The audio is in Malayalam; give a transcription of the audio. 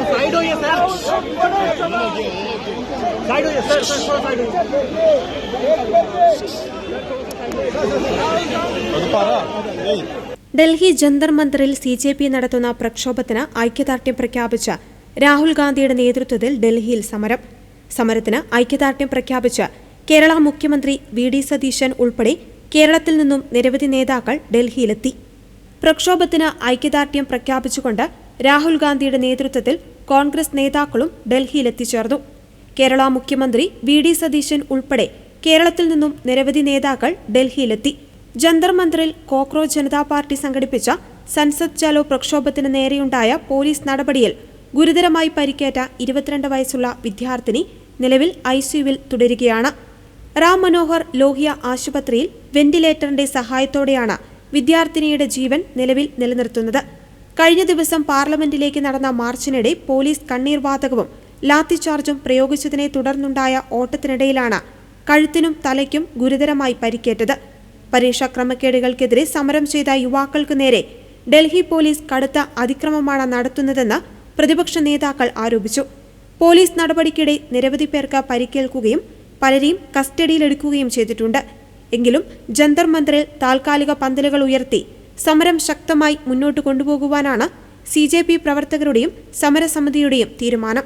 साइड होइए सर, साइड होइए सर, थोड़ा साइड होइए। ഡൽഹി ജന്തർ മന്ദറിൽ CJP നടത്തുന്ന പ്രക്ഷോഭത്തിന് ഐക്യദാർഢ്യം പ്രഖ്യാപിച്ച രാഹുൽ ഗാന്ധിയുടെ നേതൃത്വത്തിൽ ഡൽഹിയിൽ സമരം. സമരത്തിന് ഐക്യദാർഢ്യം പ്രഖ്യാപിച്ച് കേരള മുഖ്യമന്ത്രി VD സതീശൻ ഉൾപ്പെടെ കേരളത്തിൽ നിന്നും നിരവധി നേതാക്കൾ ഡൽഹിയിലെത്തി. പ്രക്ഷോഭത്തിന് ഐക്യദാർഢ്യം പ്രഖ്യാപിച്ചുകൊണ്ട് രാഹുൽ ഗാന്ധിയുടെ നേതൃത്വത്തിൽ കോൺഗ്രസ് നേതാക്കളും ഡൽഹിയിലെത്തിച്ചേർന്നു. കേരള മുഖ്യമന്ത്രി VD സതീശൻ ഉൾപ്പെടെ കേരളത്തിൽ നിന്നും നിരവധി നേതാക്കൾ ഡൽഹിയിലെത്തി. ജന്തർ മന്ദറിൽ കോക്രോച്ച് ജനതാ പാർട്ടി സംഘടിപ്പിച്ച സൻസദ് ചലോ പ്രക്ഷോഭത്തിന് നേരെയുണ്ടായ പോലീസ് നടപടിയിൽ ഗുരുതരമായി പരിക്കേറ്റ 22 വയസ്സുള്ള വിദ്യാർത്ഥിനി നിലവിൽ ICUവിൽ തുടരുകയാണ്. റാം മനോഹർ ലോഹിയ ആശുപത്രിയിൽ വെന്റിലേറ്ററിന്റെ സഹായത്തോടെയാണ് വിദ്യാർത്ഥിനിയുടെ ജീവൻ നിലവിൽ നിലനിർത്തുന്നത്. കഴിഞ്ഞ ദിവസം പാർലമെന്റിലേക്ക് നടന്ന മാർച്ചിനിടെ പോലീസ് കണ്ണീർവാതകവും ലാത്തിചാർജും പ്രയോഗിച്ചതിനെ തുടർന്നുണ്ടായ ഓട്ടത്തിനിടയിലാണ് കഴുത്തിനും തലയ്ക്കും ഗുരുതരമായി പരിക്കേറ്റത്. പരീക്ഷാ ക്രമക്കേടുകൾക്കെതിരെ സമരം ചെയ്ത യുവാക്കൾക്ക് നേരെ ഡൽഹി പോലീസ് കടുത്ത അതിക്രമമാണ് നടത്തുന്നതെന്ന് പ്രതിപക്ഷ നേതാക്കൾ ആരോപിച്ചു. പോലീസ് നടപടിക്കിടെ നിരവധി പേർക്ക് പരിക്കേൽക്കുകയും പലരെയും കസ്റ്റഡിയിലെടുക്കുകയും ചെയ്തിട്ടുണ്ട്. എങ്കിലും ജന്തർ മന്ദറിൽ താൽക്കാലിക പന്തലുകൾ ഉയർത്തി സമരം ശക്തമായി മുന്നോട്ട് കൊണ്ടുപോകുവാനാണ് CJP പ്രവർത്തകരുടെയും സമരസമിതിയുടെയും തീരുമാനം.